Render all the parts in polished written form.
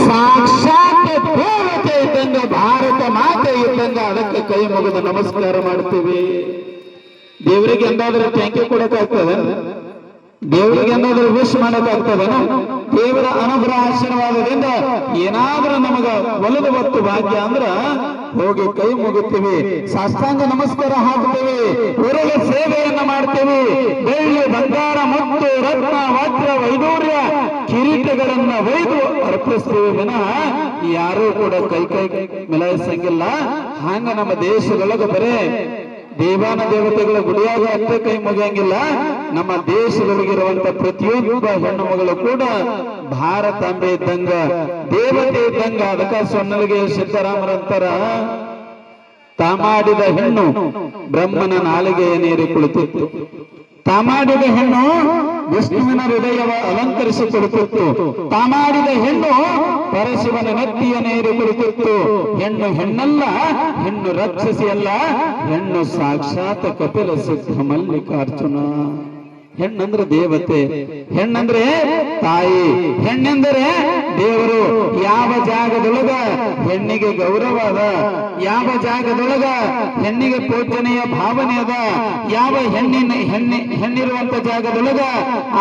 ಸಾಕ್ಷಾತ್ ದೇವತೆ ಇದ್ದಂಗ ಭಾರತ ಮಾತೆ ಇದ್ದಂಗ ಅದಕ್ಕೆ ಕೈ ಮುಗಿದು ನಮಸ್ಕಾರ ಮಾಡ್ತೀವಿ. ದೇವರಿಗೆ ಎಂದಾದ್ರೂ ಥ್ಯಾಂಕ್ ಯು ಕೊಡಕ್ಕಾಗ್ತದೆ? ದೇವರಿಗೆ ಎಂದಾದ್ರೂ ವಿಶ್ ಮಾಡಕ್ಕಾಗ್ತದೇನು? ದೇವರ ಅನುಗ್ರಹ ಆಶೀರ್ವಾದದಿಂದ ಏನಾದ್ರೂ ನಮಗ ಒಲದು ಹೊತ್ತು ಭಾಗ್ಯ ಅಂದ್ರ ಹೋಗಿ ಕೈ ಮುಗುತ್ತೀವಿ, ಸಾಷ್ಟಾಂಗ ನಮಸ್ಕಾರ ಹಾಕ್ತೇವೆ, ಹೊರಗೆ ಸೇವೆಯನ್ನ ಮಾಡ್ತೇವೆ. ಬೆಳ್ಳಿ ಬಂಗಾರ ಮುತ್ತು ರತ್ನ ವಜ್ರ ವೈಡೂರ್ಯ ಕಿರೀಟಗಳನ್ನ ಒಯ್ದು ಅರ್ಪಿಸ್ತೇವೆ ವಿನಃ ಯಾರೂ ಕೂಡ ಕೈ ಮಿಲಾಯಿಸಂಗಿಲ್ಲ. ಹಂಗ ನಮ್ಮ ದೇಶದೊಳಗೆ ಬರೇ ದೇವಾನ ದೇವತೆಗಳ ಗುಡಿಯಾಗ ಅಷ್ಟೇ ಕೈ ಮುಗಿಯಂಗಿಲ್ಲ. ನಮ್ಮ ದೇಶದೊಳಗಿರುವಂತ ಪ್ರತಿಯೊಬ್ಬ ಹೆಣ್ಣು ಮಗಳು ಕೂಡ ಭಾರತಾಂಬೆ ಇದ್ದಂಗ ದೇವತೆ ಇದ್ದಂಗ. ಅದಕ್ಕ ಸೊನ್ನಲಿಗೆ ಸಿದ್ದರಾಮರಂತರ ತಾಮಾಡಿದ ಹೆಣ್ಣು ಬ್ರಹ್ಮನ ನಾಲಿಗೆಯ ನೀರಿ ಕುಳಿತಿತ್ತು, ತಾಮಾಡಿದ ಹೆಣ್ಣು ವಿಷ್ಣುವಿನ ಹೃದಯವ ಅಲಂಕರಿಸಿಕೊಡುತ್ತಿತ್ತು, ತಾಮಾಡಿದ ಹೆಣ್ಣು ಪರಶಿವನ ನೆತ್ತಿಯ ನೀರು ಕುಳಿತಿತ್ತು. ಹೆಣ್ಣು ಹೆಣ್ಣಲ್ಲ, ಹೆಣ್ಣು ರಕ್ಷಸಿ ಅಲ್ಲ, ಹೆಣ್ಣು ಸಾಕ್ಷಾತ್ ಕಪಿಲ ಸಿದ್ಧ ಮಲ್ಲಿಕಾರ್ಜುನ. ಹೆಣ್ಣಂದ್ರೆ ದೇವತೆ, ಹೆಣ್ಣಂದ್ರೆ ತಾಯಿ, ಹೆಣ್ಣೆಂದರೆ ದೇವರು. ಯಾವ ಜಾಗದೊಳಗ ಹೆಣ್ಣಿಗೆ ಗೌರವ ಅದ, ಯಾವ ಜಾಗದೊಳಗ ಹೆಣ್ಣಿಗೆ ಪೂಜನೆಯ ಭಾವನೆ ಅದ, ಯಾವ ಹೆಣ್ಣಿರುವಂತ ಜಾಗದೊಳಗ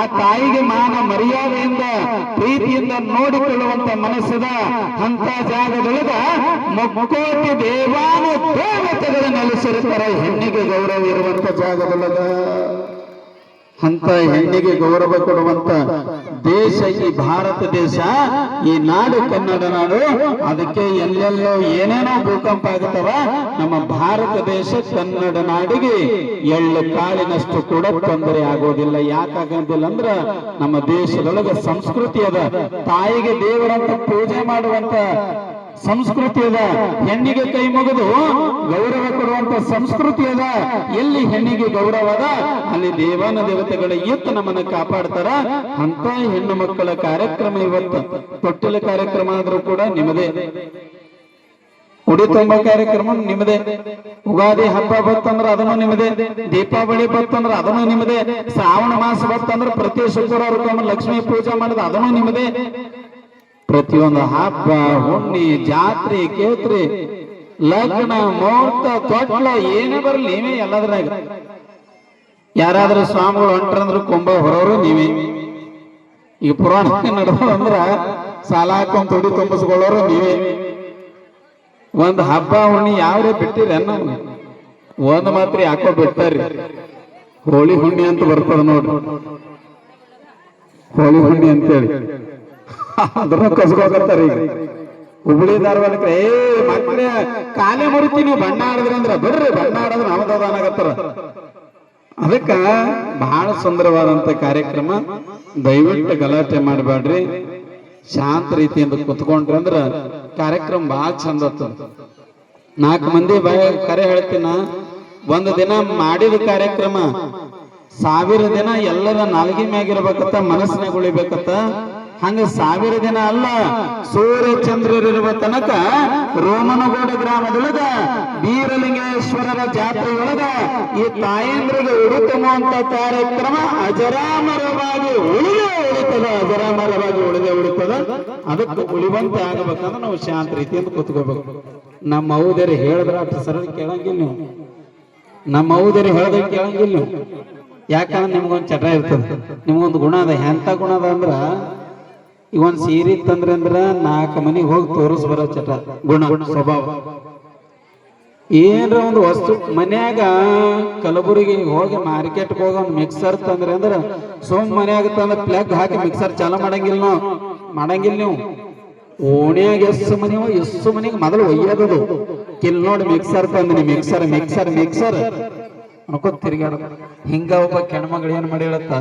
ಆ ತಾಯಿಗೆ ಮಾನ ಮರ್ಯಾದೆಯಿಂದ ಪ್ರೀತಿಯಿಂದ ನೋಡಿಕೊಳ್ಳುವಂತ ಮನಸ್ಸದ ಅಂತ ಜಾಗದೊಳಗ ಮುಕ್ಕೋಟಿ ದೇವಾನು ದೇವತೆಗಳು ನೆಲೆಸಿರುತ್ತಾರೆ. ಹೆಣ್ಣಿಗೆ ಗೌರವ ಇರುವಂತ ಜಾಗದೊಳಗ ಅಂತ ಹೆಣ್ಣಿಗೆ ಗೌರವ ಕೊಡುವಂತ ದೇಶ ಈ ಭಾರತ ದೇಶ, ಈ ನಾಡು ಕನ್ನಡ ನಾಡು. ಅದಕ್ಕೆ ಎಲ್ಲೆಲ್ಲೋ ಏನೇನೋ ಭೂಕಂಪ ಆಗುತ್ತವ, ನಮ್ಮ ಭಾರತ ದೇಶ ಕನ್ನಡ ನಾಡಿಗೆ ಎಳ್ಳು ಕಾಳಿನಷ್ಟು ಕೂಡ ತೊಂದರೆ ಆಗೋದಿಲ್ಲ. ಯಾಕಾಗೋದಿಲ್ಲ ಅಂದ್ರ ನಮ್ಮ ದೇಶದೊಳಗೆ ಸಂಸ್ಕೃತಿ ಅದ, ತಾಯಿಗೆ ದೇವರಂತ ಪೂಜೆ ಮಾಡುವಂತ ಸಂಸ್ಕೃತಿ ಅದ, ಹೆಣ್ಣಿಗೆ ಕೈ ಮುಗಿದು ಗೌರವ ಕೊಡುವಂತ ಸಂಸ್ಕೃತಿ ಅದ. ಎಲ್ಲಿ ಹೆಣ್ಣಿಗೆ ಗೌರವ ಅದ ಅಲ್ಲಿ ದೇವಾನ ದೇವತೆಗಳ ಎತ್ತು ನಮ್ಮನ್ನ ಕಾಪಾಡ್ತಾರ. ಅಂತ ಹೆಣ್ಣು ಮಕ್ಕಳ ಕಾರ್ಯಕ್ರಮ ಇವತ್ತು ತೊಟ್ಟಿಲ ಕಾರ್ಯಕ್ರಮ ಆದ್ರೂ ಕೂಡ ನಿಮ್ಮದೇ, ಉಡಿ ತುಂಬ ಕಾರ್ಯಕ್ರಮ ನಿಮ್ಮದೇ, ಉಗಾದಿ ಹಬ್ಬ ಬತ್ತಂದ್ರ ಅದನ್ನು ನಿಮ್ಮದೇ, ದೀಪಾವಳಿ ಬತ್ತಂದ್ರ ಅದನ್ನು ನಿಮ್ಮದೇ, ಶ್ರಾವಣ ಮಾಸ ಬತ್ತಂದ್ರ ಪ್ರತಿ ಶುಕ್ರವಾರ ಲಕ್ಷ್ಮೀ ಪೂಜೆ ಮಾಡೋದು ಅದನ್ನು ನಿಮ್ಮದೇ. ಪ್ರತಿಯೊಂದು ಹಬ್ಬ ಹುಣ್ಣಿ ಜಾತ್ರೆ ಕೇತ್ರಿ ಲಗ್ನ ಮುಹೂರ್ತ ತೊಟ್ಲ ಏನೇ ಬರಲಿ ನೀವೇ ಎಲ್ಲದ್ರಾಗ. ಯಾರಾದ್ರೂ ಸ್ವಾಮಿಗಳು ಹೊಂಟ್ರಂದ್ರು ಕೊಂಬ ಹೊರವರು ನೀವೇ. ಈಗ ಪುರಾಣ ನಡೆದಂದ್ರ ಸಾಲ ಹಾಕೊಂಡ್ ತುಡಿ ತುಂಬಿಸ್ಕೊಳ್ಳೋರು ನೀವೇ. ಒಂದ್ ಹಬ್ಬ ಹುಣ್ಣಿ ಯಾವ್ರೇ ಬಿಟ್ಟಿರಿ ಅನ್ನೋ ಒಂದ್ ಮಾತ್ರ ಯಾಕೋ ಬಿಟ್ಟಾರಿ. ಹೋಳಿ ಹುಣ್ಣಿ ಅಂತ ಬರ್ತದ ನೋಡ್ರಿ, ಹೋಳಿ ಹುಣ್ಣಿ ಅಂತೇಳಿ ಅದನ್ನ ಕಸ್ಕೋಕತ್ತಾರ. ಈಗ ಹುಬ್ಳಿ ಧಾರವಾಡಕ್ಕೆ ಮಕ್ಕಳೇ ಕಾಲೇ ಮುರಿತಿ ನೀವು ಬಣ್ಣ ಆಡಿದ್ರಂದ್ರ ಬರ್ರಿ ಬಣ್ಣ ಆಡೋದ್ರ ನಾಮದಾನಾಗತ್ತಾರ. ಅದಕ್ಕ ಬಹಳ ಸುಂದರವಾದಂತ ಕಾರ್ಯಕ್ರಮ. ದಯವಿಟ್ಟು ಗಲಾಟೆ ಮಾಡಬೇಡ್ರಿ, ಶಾಂತ ರೀತಿಯಿಂದ ಕುತ್ಕೊಂಡ್ರಿ ಅಂದ್ರ ಕಾರ್ಯಕ್ರಮ ಬಹಳ ಚಂದ ಆಗ್ತದ. 4 ಮಂದಿ ಕರೆ ಹೇಳ್ತೀನ, ಒಂದು ದಿನ ಮಾಡಿದ ಕಾರ್ಯಕ್ರಮ 1000 ದಿನ ಎಲ್ಲರ ನಾಲ್ಗಿ ಮ್ಯಾಗಿರ್ಬೇಕತ್ತ, ಮನಸ್ಸಿನಾಗ ಉಳಿಬೇಕತ್ತ. ಹಂಗ 1000 ದಿನ ಅಲ್ಲ, ಸೂರ್ಯ ಚಂದ್ರರಿರುವ ತನಕ ರೋಮನಗೋಡ ಗ್ರಾಮದೊಳಗ ಬೀರಲಿಂಗೇಶ್ವರರ ಜಾತ್ರೆಯೊಳಗ ಈ ತಾಯಂದ್ರಿಗೆ ಉಡುತ್ತುವಂತ ಕಾರ್ಯಕ್ರಮ ಅಜರಾಮರವಾಗಿ ಉಳಿತದ, ಅಜರಾಮರವಾಗಿ ಉಳಿತದ. ಅದಕ್ಕೆ ಉಳಿವಂತೆ ಆಗಬೇಕಂದ್ರೆ ನಾವು ಶಾಂತ ರೀತಿಯಿಂದ ಕೂತ್ಕೋಬೇಕು. ನಮ್ಮ ಹೌದರಿ ಹೇಳಿದ್ರ ಅಷ್ಟು ಸರಳ ಕೇಳಂಗಿಲ್ಲ ನೀವು, ನಮ್ಮ ಹೌದರಿ ಹೇಳಿದ್ರೆ ಕೇಳಂಗಿಲ್ಲ ನೀವು. ಯಾಕಂದ್ರೆ ನಿಮ್ಗೊಂದು ಚಟ ಇರ್ತದೆ, ನಿಮ್ಗೊಂದು ಗುಣ ಅದ. ಎಂತ ಗುಣ ಅದ ಅಂದ್ರ, ಈಗ ಒಂದ್ ಸೀರೆ ತಂದ್ರೆ ಅಂದ್ರ 4 ಮನಿಗೆ ಹೋಗಿ ತೋರಿಸ್ ಬರೋ ಚಟ, ಗುಣ, ಸ್ವಭಾವ. ಏನ್ರ ಒಂದು ವಸ್ತು ಮನ್ಯಾಗ ಕಲಬುರಗಿ ಹೋಗಿ ಮಾರ್ಕೆಟ್ಗೆ ಹೋಗಿ ಒಂದು ಮಿಕ್ಸರ್ ತಂದ್ರೆ ಅಂದ್ರ ಮನ್ಯಾಗ ತಂದ್ರೆ ಪ್ಲಗ್ ಹಾಕಿ ಮಿಕ್ಸರ್ ಚಾಲು ಮಾಡಂಗಿಲ್ಲ ನೀವು. ಓಣ್ಯಾಗ ಎಷ್ಟು ಮನಿಗೆ ಮೊದಲು ಒಯ್ಯೋದು ಕಿಲ್ ನೋಡಿ ಮಿಕ್ಸರ್ ತಂದಿನಿ, ಮಿಕ್ಸರ್ ಮಿಕ್ಸರ್ ಮಿಕ್ಸರ್ ಅನ್ಕೋತ ತಿರ್ಗಾಡ. ಹಿಂಗ ಒಬ್ಬ ಕೆಣಮಗಳು ಏನ್ ಮಾಡಿ ಹೇಳತ್ತ,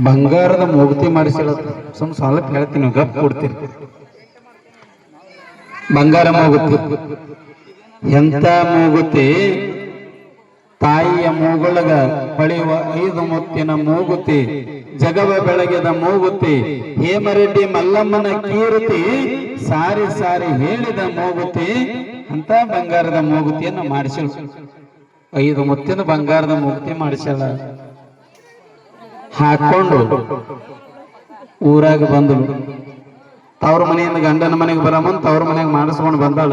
ಬಂಗಾರದ ಮೂಗುತಿ ಮಾಡಿಸಿಳತ್ತ. ಸ್ವಲ್ಪ ಹೇಳ್ತೀನಿ, ಗಪ್ ಕೊಡ್ತೀನಿ. ಬಂಗಾರ ಮೂಗುತಿ, ಎಂತ ಮೂಗುತಿ, ತಾಯಿಯ ಮೂಗುಳಗ ಹೊಳೆಯುವ 5 ಮುತ್ತಿನ ಮೂಗುತಿ, ಜಗವ ಬೆಳಗಿದ ಮೂಗುತಿ, ಹೇಮರೆಡ್ಡಿ ಮಲ್ಲಮ್ಮನ ಕೀರ್ತಿ ಸಾರಿ ಸಾರಿ ಹೇಳಿದ ಮೂಗುತಿ. ಅಂತ ಬಂಗಾರದ ಮೂಗುತಿಯನ್ನು ಮಾಡಿಸಳು, 5 ಮುತ್ತಿನ ಬಂಗಾರದ ಮೂಗುತಿ ಮಾಡಿಸಳ. ಹಾಕೊಂಡು ಊರಾಗ ಬಂದಳು. ತವ್ರ ಮನೆಯಿಂದ ಗಂಡನ ಮನೆಗೆ ಬರಮಂತ ತವ್ರ ಮನೆಗೆ ಮಾಡಿಸ್ಕೊಂಡು ಬಂದಾಳ.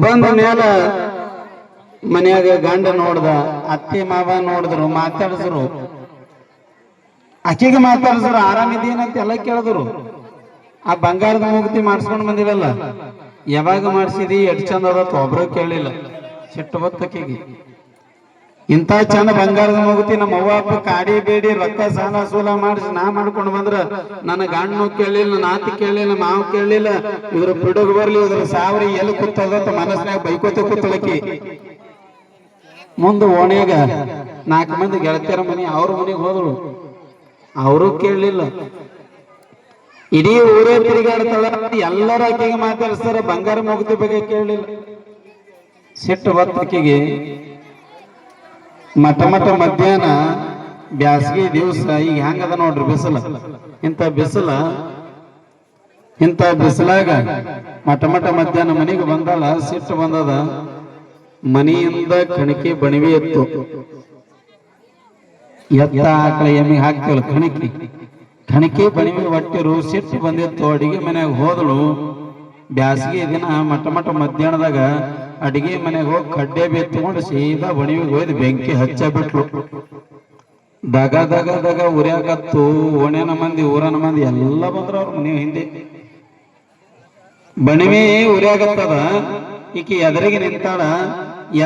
ಬಂದ ಮೇಲ ಮನ್ಯಾಗ ಗಂಡ ನೋಡ್ದ, ಅತ್ತಿ ಮಾವ ನೋಡಿದ್ರು, ಮಾತಾಡಿದ್ರು. ಆಕೆಗೆ ಮಾತಾಡಿದ್ರು, ಆರಾಮಿದೀನಂತ ಎಲ್ಲ ಕೇಳಿದ್ರು. ಆ ಬಂಗಾರದ ಮೂಗುತಿ ಮಾಡಿಸ್ಕೊಂಡು ಬಂದಿರಲ್ಲ, ಯಾವಾಗ ಮಾಡಿಸಿದಿ, ಎಷ್ಟ್ ಚಂದ ಅದತ್ ಒಬ್ರು ಕೇಳಲಿಲ್ಲ. ಸಿಟ್ಟು ಬತ್ತಕ್ಕಿಗೆ, ಇಂಥ ಚಂದ ಬಂಗಾರದ ಮೂಗುತಿ ನಮ್ಮ ಅವ್ವ ಅಪ್ಪ ಕಾಡಿ ಬೇಡಿ ರೊಕ್ಕ ಸಾಲ ಸೂಲ ಮಾಡಿಸಿ ನಾ ಮಾಡ್ಕೊಂಡು ಬಂದ್ರ ನನ್ನ ಗಂಡನು ಕೇಳಲಿಲ್ಲ, ನಾತಿ ಕೇಳಲಿಲ್ಲ, ಮಾವು ಕೇಳಲಿಲ್ಲ, ಇದ್ರ ಬಿಡುಗ ಬರ್ಲಿ, ಇದ್ರ ಸಾವಿರ ಎಲ್ಲಿ ಕೂತದಂತ ಮನಸ್ಸಿನಾಗ ಬೈಕೋತ ಕೂತಳಕಿ. ಮುಂದೆ ಓಣ್ಯಾಗ 4 ಮಂದಿ ಗೆಳತಿಯರ ಮನೆ, ಅವ್ರ ಮನೆಗೆ ಹೋದಳು. ಅವರು ಕೇಳಲಿಲ್ಲ. ಇಡೀ ಊರೇ ತಿರುಗಾಡ್ತಾಳ, ಎಲ್ಲರ ಆಕೆಗೆ ಮಾತಾಡಿಸ್ತಾರ, ಬಂಗಾರ ಮೂಗುತಿ ಬಗ್ಗೆ ಕೇಳಲಿಲ್ಲ. ಸಿಟ್ಟು ಬತ್ತಕಿಗೆ ಮಠ ಮಧ್ಯಾಹ್ನ ಬ್ಯಾಸಗಿ ದಿವಸ ಈಗ ಹೆಂಗದ ನೋಡ್ರಿ ಬಿಸಿಲ. ಇಂಥ ಬಿಸಿಲಾಗ ಮಠ ಮಧ್ಯಾಹ್ನ ಮನೆಗೆ ಬಂದಾಳ. ಸಿಟ್ಟು ಬಂದದ. ಮನೆಯಿಂದ ಕಣಿಕೆ ಬಣಿವೆ ಎತ್ತು, ಎತ್ತ ಆಕಳ ಎಮ್ಮೆ ಹಾಕ್ತೇಳ ಕಣಿಕೆ ಬಣಿವೆ ಒಟ್ಟಿರು. ಸಿಟ್ಟು ಬಂದಿತ್ತು. ಅಡಿಗೆ ಮನ್ಯಾಗ ಹೋದಳು. ಬ್ಯಾಸಗಿ ದಿನ ಮಠ ಮಧ್ಯಾಹ್ನದಾಗ ಅಡಿಗೆ ಮನೆಗೆ ಹೋಗಿ ಕಡ್ಡೆ ಬೆತ್ಕೊಂಡು ಸೀದಾ ಬಣಿವಿಗೆ ಹೋಯ್ದು ಬೆಂಕಿ ಹಚ್ಚ ಬಿಟ್ಲು. ದಗ ಉರಿಯಾಗತ್ತು. ಓಣ್ಯನ ಮಂದಿ ಊರನ ಮಂದಿ ಎಲ್ಲ ಬಂದ್ರ ಅವ್ರ ಮನೆ ಹಿಂದೆ. ಬಣಿವೆ ಉರಿಯಾಗತ್ತದ. ಈಕಿ ಎದುರಿಗೆ ನಿಂತಾಳ.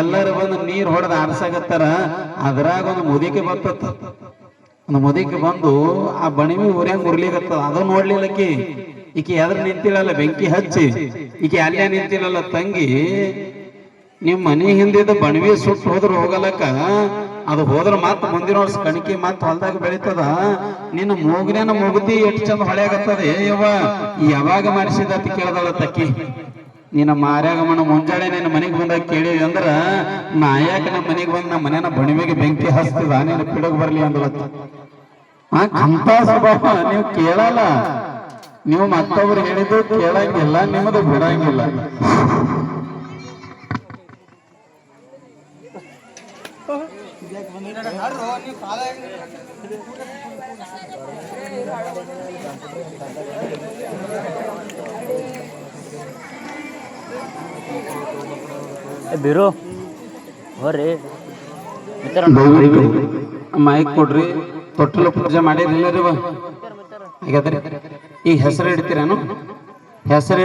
ಎಲ್ಲರೂ ಬಂದು ನೀರ್ ಹೊಡೆದ ಆಡ್ಸಾಗತ್ತಾರ. ಅದ್ರಾಗ ಒಂದು ಮುದಿಕೆ ಬರ್ತದ. ಒಂದು ಮುದಿಕೆ ಬಂದು ಆ ಬಣಿವೆ ಉರಿಯಂಗ್ ಉರ್ಲಿಗತ್ತದ. ಅದು ನೋಡ್ಲಿಲ್ಲಕಿ. ಈಕಿ ಎದ್ರ ನಿಂತಿಲ್ಲಲ್ಲ, ಬೆಂಕಿ ಹಚ್ಚಿ. ಈಕಿ ಅಲ್ಲೇ ನಿಂತಿಲ್ಲಲ್ಲ, ತಂಗಿ ನಿಮ್ ಮನೆ ಹಿಂದಿದ್ದ ಬಣವಿ ಸುಟ್ಟು ಹೋದ್ರ ಹೋಗಲಕ್ಕ, ಅದು ಹೋದ್ರ ಮತ್ ಮುಂದಿನ ವರ್ಷ ಕಣಿಕೆ ಮತ್ ಹೊಲ್ದಾಗ ಬೆಳಿತದ. ನಿನ್ನ ಮೂಗಿನ ಮೂಗುತಿ ಎಷ್ಟು ಚಂದ ಹೊಳೆಯಾಗತ್ತದೆ. ಯವ್ವ ಯಾವಾಗ ಮಾಡಿಸಿದ ಅಂತ ಕೇಳದಲ್ಲ ತಕ್ಕಿ. ನಿನ್ನ ಮಾರ್ಯಾಗಮನ ಮುಂಜಾನೆ ನಿನ್ನ ಮನೆಗೆ ಬಂದಾಗ ಕೇಳಿವಿ ಅಂದ್ರ ನಾಯಕ ನಮ್ಮ ಮನೆಗೆ ಬಂದ್ ನಮ್ಮ ಮನೇನ ಬಣಿವೆಗೆ ಬೆಂಕಿ ಹಚ್ತದ, ನೀನು ಪಿಡಗ್ ಬರ್ಲಿ ಅಂದಳತ್ತ. ಅಂತ ಸ್ವಭಾವ ನೀವು ಕೇಳಲ್ಲ. ನೀವು ಮತ್ತೊಬ್ರು ಹೇಳಿದ್ದು ಕೇಳಂಗಿಲ್ಲ, ನಿಮ್ಮದು ಬಿಡಂಗಿಲ್ಲ. ಬಿರು ಹೋರಿ ಮೈಕ್ ಕೊಡ್ರಿ. ತೊಟ್ಟಲು ಪೂಜೆ ಮಾಡಿರಲಿಲ್ಲ ರೀ. ಹಾಗಾದ್ರೆ ಈಗ ಹೆಸರು ಇಡ್ತೀರೇನು? ಹೆಸರು